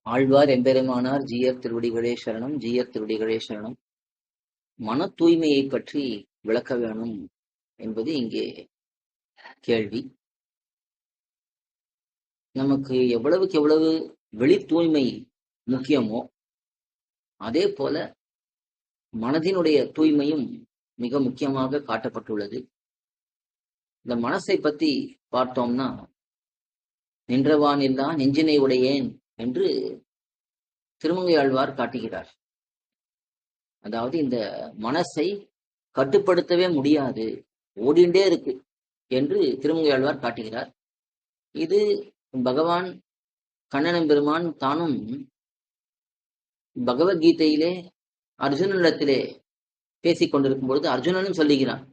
ஆழ்வார் எம்பெருமானார் ஜீயர் திருவடிகளே சரணம். ஜீயர் திருவடிகளே சரணம். மன தூய்மையை பற்றி விளக்க வேணும் என்பது இங்கே கேள்வி. நமக்கு எவ்வளவுக்கு எவ்வளவு வெளி தூய்மை முக்கியமோ அதே போல மனதினுடைய தூய்மையும் மிக முக்கியமாக காட்டப்பட்டுள்ளது. இந்த மனசை பத்தி பார்த்தோம்னா, நின்றவான் இல்லா நெஞ்சினை உடையேன் என்று திருமங்கை ஆழ்வார் காட்டுகிறார். அதாவது இந்த மனசை கட்டுப்படுத்தவே முடியாது, ஓடிண்டே இருக்கு என்று திருமங்கை ஆழ்வார் காட்டுகிறார். இது பகவான் கண்ணன் பெருமான் தானும் பகவத்கீதையிலே அர்ஜுனனிடத்திலே பேசிக் கொண்டிருக்கும் பொழுது அர்ஜுனனும் சொல்லுகிறான்,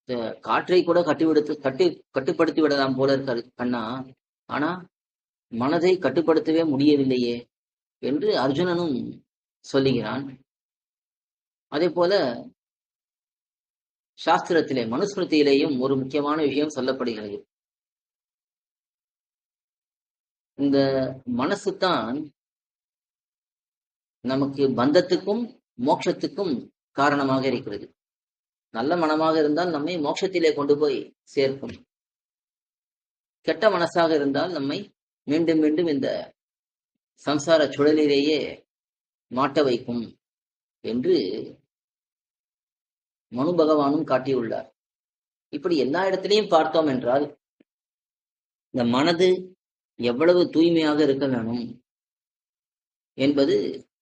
இந்த காற்றை கூட கட்டுப்படுத்தி விடலாம் போல இருக்காரு கண்ணா, ஆனா மனதை கட்டுப்படுத்தவே முடியவில்லையே என்று அர்ஜுனனும் சொல்லுகிறான். அதே போல சாஸ்திரத்திலே மனுஸ்மிருதியிலேயும் ஒரு முக்கியமான விஷயம் சொல்லப்படுகிறது. இந்த மனசு தான் நமக்கு பந்தத்துக்கும் மோட்சத்துக்கும் காரணமாக இருக்கிறது. நல்ல மனமாக இருந்தால் நம்மை மோட்சத்திலே கொண்டு போய் சேர்க்கும். கெட்ட மனசாக இருந்தால் நம்மை மீண்டும் மீண்டும் இந்த சம்சார சுழலிலேயே மாட்ட வைக்கும் என்று மனு பகவானும் காட்டியுள்ளார். இப்படி எல்லா இடத்திலையும் பார்த்தோம் என்றால் இந்த மனது எவ்வளவு தூய்மையாக இருக்க வேணும் என்பது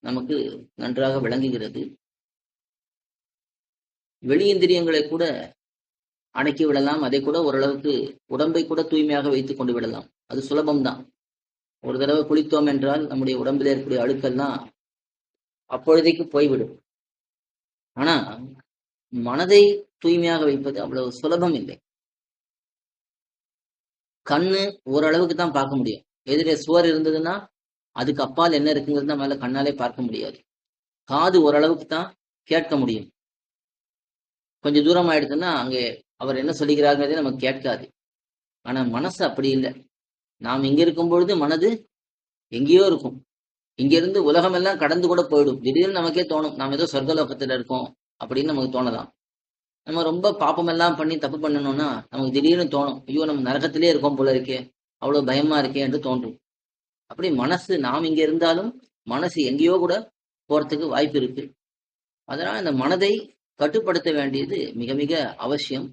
நமக்கு நன்றாக விளங்குகிறது. வெளியிந்திரியங்களை கூட அடக்கி விடலாம், அதை கூட ஓரளவுக்கு உடம்பை கூட தூய்மையாக வைத்துக் கொண்டு விடலாம். அது சுலபம்தான். ஒரு தடவை குளித்தோம் என்றால் நம்முடைய உடம்பில் இருக்கக்கூடிய அழுக்கெல்லாம் அப்பொழுதைக்கு போய்விடும். ஆனா மனதை தூய்மையாக வைப்பது அவ்வளவு சுலபம் இல்லை. கண்ணு ஓரளவுக்கு தான் பார்க்க முடியும். எதிரே சுவர் இருந்ததுன்னா அதுக்கு அப்பால் என்ன இருக்குங்கிறது மேல கண்ணாலே பார்க்க முடியாது. காது ஓரளவுக்கு தான் கேட்க முடியும். கொஞ்சம் தூரம் ஆயிடுச்சுன்னா அங்கே அவர் என்ன சொல்லுகிறாருங்கிறதே நமக்கு கேட்காது. ஆனா மனசு அப்படி இல்லை. நாம் இங்க இருக்கும் பொழுது மனது எங்கேயோ இருக்கும். இங்கிருந்து உலகமெல்லாம் கடந்து கூட போயிடும். திடீர்னு நமக்கே தோணும் நாம் ஏதோ சொர்க்கலோகத்துல இருக்கோம் அப்படின்னு நமக்கு தோணலாம். நம்ம ரொம்ப பாப்பம் எல்லாம் பண்ணி தப்பு பண்ணணும்னா நமக்கு திடீர்னு தோணும், ஐயோ நம்ம நரகத்திலே இருக்கோம் போல இருக்கே, அவ்வளவு பயமா இருக்கே என்று தோன்றும். அப்படி மனசு நாம் இங்க இருந்தாலும் மனசு எங்கேயோ கூட போறதுக்கு வாய்ப்பு இருக்கு. அதனால இந்த மனதை கட்டுப்படுத்த வேண்டியது மிக மிக அவசியம்.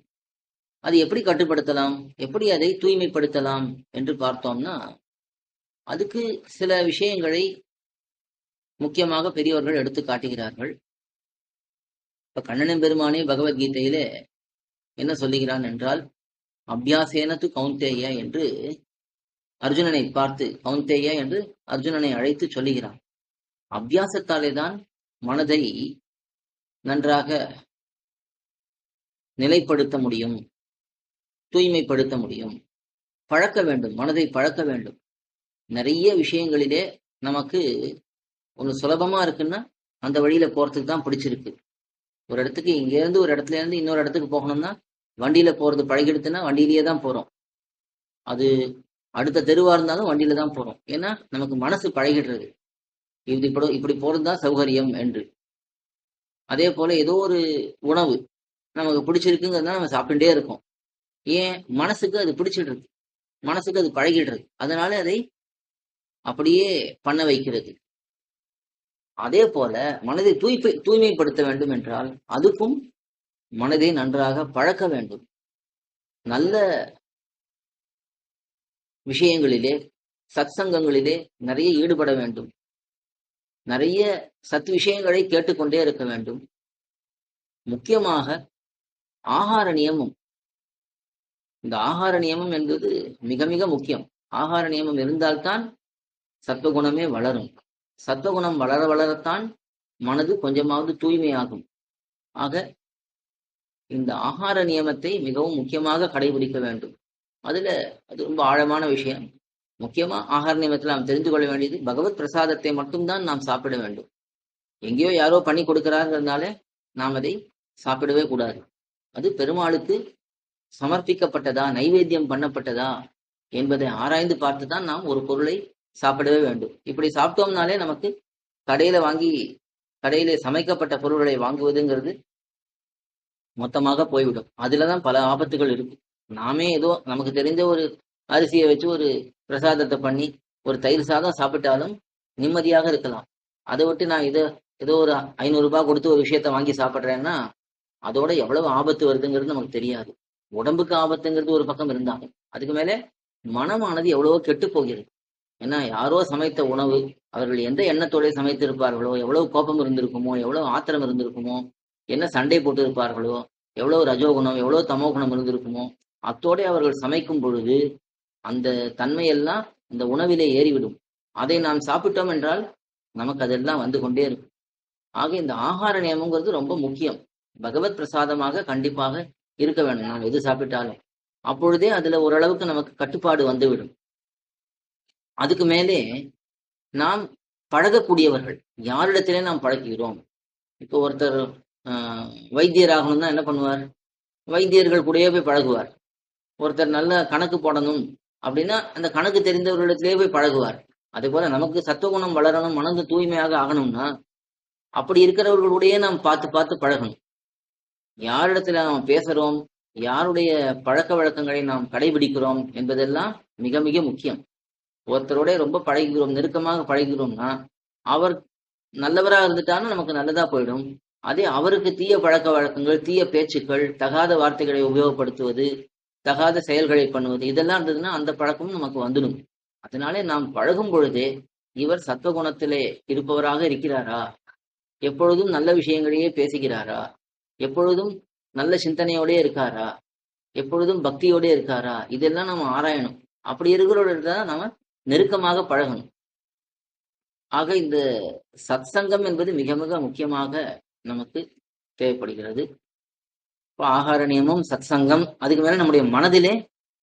அது எப்படி கட்டுப்படுத்தலாம், எப்படி அதை தூய்மைப்படுத்தலாம் என்று பார்த்தோம்னா, அதுக்கு சில விஷயங்களை முக்கியமாக பெரியவர்கள் எடுத்து காட்டுகிறார்கள். இப்ப கண்ணன் பெருமானே பகவத்கீதையிலே என்ன சொல்லுகிறான் என்றால், அபியாசேனது கௌந்தேய என்று அர்ஜுனனை பார்த்து கௌந்தேய என்று அர்ஜுனனை அழைத்து சொல்லுகிறான். அபியாசத்தாலே தான் மனதை நன்றாக நிலைப்படுத்த முடியும், தூய்மைப்படுத்த முடியும். பழக்க வேண்டும், மனதை பழக்க வேண்டும். நிறைய விஷயங்களிலே நமக்கு ஒன்று சுலபமா இருக்குன்னா அந்த வழியில போறதுக்கு தான் பிடிச்சிருக்கு. ஒரு இடத்துக்கு இங்க இருந்து ஒரு இடத்துல இருந்து இன்னொரு இடத்துக்கு போகணும்னா வண்டியில போறது பழகிடுத்துன்னா வண்டியிலேயே தான் போறோம். அது அடுத்த தெருவா இருந்தாலும் வண்டியில தான் போறோம். ஏன்னா நமக்கு மனசு பழகிடுறது, இப்படி போறதுதான் சௌகரியம் என்று. அதே போல ஏதோ ஒரு உணவு நமக்கு பிடிச்சிருக்குங்கிறதுனால நம்ம சாப்பிட்டுட்டே இருக்கோம். ஏன்? மனசுக்கு அது பிடிச்சிடுறது, மனசுக்கு அது பழகிடுறது. அதனால அதை அப்படியே பண்ண வைக்கிறது. அதே போல மனதை தூய்மைப்படுத்த வேண்டும் என்றால் அதுக்கும் மனதை நன்றாக பழக்க வேண்டும். நல்ல விஷயங்களிலே சத்சங்கங்களிலே நிறைய ஈடுபட வேண்டும். நிறைய சத் விஷயங்களை கேட்டுக்கொண்டே இருக்க வேண்டும். முக்கியமாக ஆகார நியமம். இந்த ஆகார நியமம் என்பது மிக மிக முக்கியம். ஆகார நியமம் இருந்தால்தான் சத்வகுணமே வளரும். சத்வகுணம் வளர வளரத்தான் மனது கொஞ்சமாவது தூய்மையாகும். ஆக இந்த ஆகார நியமத்தை மிகவும் முக்கியமாக கடைபிடிக்க வேண்டும். அது ரொம்ப ஆழமான விஷயம். முக்கியமா ஆகார நியமத்தில் நாம் தெரிந்து கொள்ள வேண்டியது, பகவத் பிரசாதத்தை மட்டும்தான் நாம் சாப்பிட வேண்டும். எங்கேயோ யாரோ பண்ணி கொடுக்கிறாங்கிறதுனால நாம் அதை சாப்பிடவே கூடாது. அது பெருமாளுக்கு சமர்ப்பிக்கப்பட்டதா, நைவேத்தியம் பண்ணப்பட்டதா என்பதை ஆராய்ந்து பார்த்துதான் நாம் ஒரு பொருளை சாப்பிடவே வேண்டும். இப்படி சாப்பிட்டோம்னாலே நமக்கு கடையிலே சமைக்கப்பட்ட பொருள்களை வாங்குவதுங்கிறது மொத்தமாக போய்விடும். அதுலதான் பல ஆபத்துகள் இருக்கு. நாமே ஏதோ நமக்கு தெரிஞ்ச ஒரு அரிசியை வச்சு ஒரு பிரசாதத்தை பண்ணி ஒரு தயிர் சாதம் சாப்பிட்டாலும் நிம்மதியாக இருக்கலாம். அதை விட்டு நான் ஏதோ ஒரு 500 ரூபாய் கொடுத்து ஒரு விஷயத்த வாங்கி சாப்பிடுறேன்னா அதோட எவ்வளவு ஆபத்து வருதுங்கிறது நமக்கு தெரியாது. உடம்புக்கு ஆபத்துங்கிறது ஒரு பக்கம் இருந்தாலும் அதுக்கு மேலே மனமானது எவ்வளவோ கெட்டு போகிறது. ஏன்னா யாரோ சமைத்த உணவு, அவர்கள் எந்த எண்ணத்தோட சமைத்திருப்பார்களோ, எவ்வளவு கோபம் இருந்திருக்குமோ, எவ்வளவு ஆத்திரம் இருந்திருக்குமோ, என்ன சண்டை போட்டு இருப்பார்களோ, எவ்வளவு ரஜோகுணம் எவ்வளவு தமோகுணம் இருந்திருக்குமோ, அத்தோட அவர்கள் சமைக்கும் பொழுது அந்த தன்மையெல்லாம் இந்த உணவிலே ஏறிவிடும். அதை நாம் சாப்பிட்டோம் என்றால் நமக்கு அதெல்லாம் வந்து கொண்டே இருக்கும். ஆக இந்த ஆகார நியமங்கிறது ரொம்ப முக்கியம். பகவத் பிரசாதமாக கண்டிப்பாக இருக்க வேண்டும் நாம் எது சாப்பிட்டாலும். அப்பொழுதே அதுல ஓரளவுக்கு நமக்கு கட்டுப்பாடு வந்துவிடும். அதுக்கு மேலே நாம் பழகக்கூடியவர்கள் யாரிடத்திலே நாம் பழகுகிறோம். இப்போ ஒருத்தர் வைத்தியராகணும்னா என்ன பண்ணுவார்? வைத்தியர்கள் கூடயே போய் பழகுவார். ஒருத்தர் நல்ல கணக்கு போடணும் அப்படின்னா அந்த கணக்கு தெரிந்தவர்களிடத்திலே போய் பழகுவார். அதே போல நமக்கு சத்துவகுணம் வளரணும், மனது தூய்மையாக ஆகணும்னா அப்படி இருக்கிறவர்களுடைய நாம் பார்த்து பார்த்து பழகணும். யாரிடத்துல நாம் பேசுறோம், யாருடைய பழக்க வழக்கங்களை நாம் கடைபிடிக்கிறோம் என்பதெல்லாம் மிக மிக முக்கியம். ஒருத்தரோட ரொம்ப பழகிறோம், நெருக்கமாக பழகிறோம்னா அவர் நல்லவராக இருந்துட்டாலும் நமக்கு நல்லதா போயிடும். அதே அவருக்கு தீய பழக்க வழக்கங்கள், தீய பேச்சுக்கள், தகாத வார்த்தைகளை உபயோகப்படுத்துவது, தகாத செயல்களை பண்ணுவது, இதெல்லாம் இருந்ததுன்னா அந்த பழக்கமும் நமக்கு வந்துடும். அதனாலே நாம் பழகும் பொழுதே இவர் சத்துவகுணத்திலே இருப்பவராக இருக்கிறாரா, எப்பொழுதும் நல்ல விஷயங்களையே பேசுகிறாரா, எப்பொழுதும் நல்ல சிந்தனையோடே இருக்காரா, எப்பொழுதும் பக்தியோடே இருக்காரா, இதெல்லாம் நம்ம ஆராயணும். அப்படி இருக்கிறவர்கள் தான் நம்ம நெருக்கமாக பழகணும். ஆக இந்த சத்சங்கம் என்பது மிக மிக முக்கியமாக நமக்கு தேவைப்படுகிறது. இப்போ ஆகார நியமம், சத்சங்கம், அதுக்கு மேல நம்முடைய மனதிலே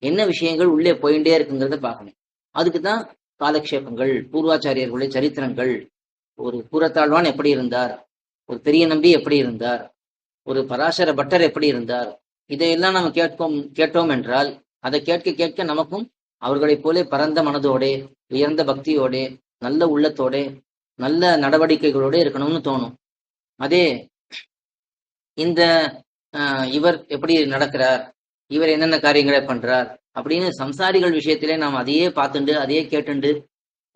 என்ன விஷயங்கள் உள்ளே போயிட்டே இருக்குங்கிறத பார்க்கணும். அதுக்குதான் காலக்ஷேபங்கள், பூர்வாச்சாரியர்களுடைய சரித்திரங்கள், ஒரு கூரத்தாழ்வான் எப்படி இருந்தார், ஒரு பெரிய நம்பி எப்படி இருந்தார், ஒரு பராசர பட்டர் எப்படி இருந்தார், இதையெல்லாம் நம்ம கேட்டோம் என்றால் அதை கேட்க கேட்க நமக்கும் அவர்களைப் போல பரந்த மனதோடே, உயர்ந்த பக்தியோடே, நல்ல உள்ளத்தோட, நல்ல நடவடிக்கைகளோட இருக்கணும்னு தோணும். அதே இந்த இவர் எப்படி நடக்கிறார், இவர் என்னென்ன காரியங்களை பண்றார் அப்படின்னு சம்சாரிகள் விஷயத்திலே நாம் அதையே பார்த்துண்டு அதையே கேட்டுண்டு,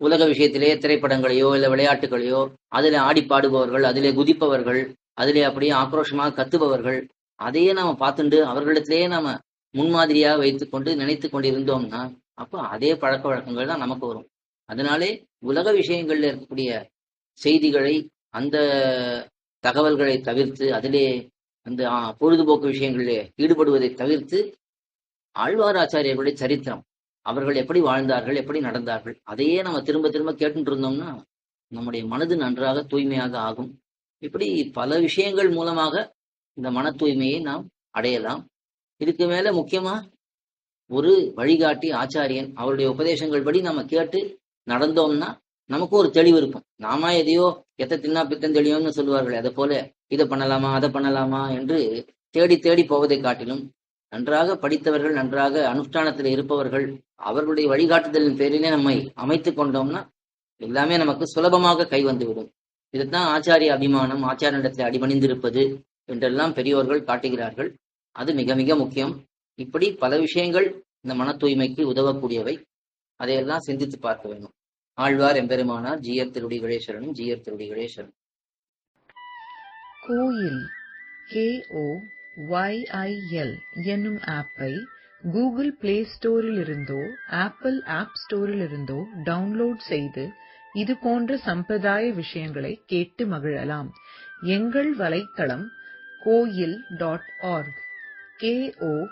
உலக விஷயத்திலே திரைப்படங்களையோ இல்லை விளையாட்டுகளையோ அதிலே ஆடி பாடுபவர்கள், அதிலே குதிப்பவர்கள், அதிலே அப்படியே ஆக்ரோஷமாக கத்துபவர்கள், அதையே நாம பார்த்துண்டு அவர்களிடத்திலேயே நாம முன்மாதிரியாக வைத்துக்கொண்டு நினைத்து கொண்டு இருந்தோம்னா அப்போ அதே பழக்க வழக்கங்கள் தான் நமக்கு வரும். அதனாலே உலக விஷயங்கள்ல இருக்கக்கூடிய செய்திகளை, அந்த தகவல்களை தவிர்த்து, அதிலே அந்த பொழுதுபோக்கு விஷயங்களிலே ஈடுபடுவதை தவிர்த்து ஆழ்வார் ஆச்சாரியர்களுடைய சரித்திரம், அவர்கள் எப்படி வாழ்ந்தார்கள், எப்படி நடந்தார்கள், அதையே நம்ம திரும்ப திரும்ப கேட்டுட்டு இருந்தோம்னா நம்முடைய மனது நன்றாக தூய்மையாக ஆகும். இப்படி பல விஷயங்கள் மூலமாக இந்த மன தூய்மையை நாம் அடையலாம். இதுக்கு மேல முக்கியமா ஒரு வழிகாட்டி ஆச்சாரியன், அவருடைய உபதேசங்கள் படி நம்ம கேட்டு நடந்தோம்னா நமக்கு ஒரு தெளிவு இருக்கும். நாம எதையோ எத்த தின்னா பித்தம் தெளியும்னு சொல்லுவார்கள், அதை போல இதை பண்ணலாமா அதை பண்ணலாமா என்று தேடி தேடி போவதை காட்டிலும் நன்றாக படித்தவர்கள், நன்றாக அனுஷ்டானத்தில் இருப்பவர்கள், அவர்களுடைய வழிகாட்டுதலின் பேரிலே நம்மை அமைத்து கொண்டோம்னா எல்லாமே நமக்கு சுலபமாக கை வந்துவிடும். இதுதான் ஆச்சாரிய அபிமானம், ஆச்சாரியனிடத்தில் அடிபணிந்திருப்பது என்றெல்லாம் பெரியோர்கள் காட்டுகிறார்கள். அது மிக மிக முக்கியம். இப்படி பல விஷயங்கள் இந்த மன தூய்மைக்கு உதவக்கூடியவை. அதையெல்லாம் சிந்தித்து பார்க்க வேண்டும். ஆழ்வார் எம்பெருமானார் ஜீயர் திருடிகளே சரணம், ஜீயர் திருடிகளே சரணம். கோயில் KOYIL என்னும் ஆப்பை கூகுள் பிளே ஸ்டோரில் இருந்தோ ஆப்பிள் ஆப் ஸ்டோரில் இருந்தோ டவுன்லோட் செய்து இது போன்ற சம்பிரதாய விஷயங்களை கேட்டு மகிழலாம். எங்கள் வலைத்தளம் koil.org KOYIL.org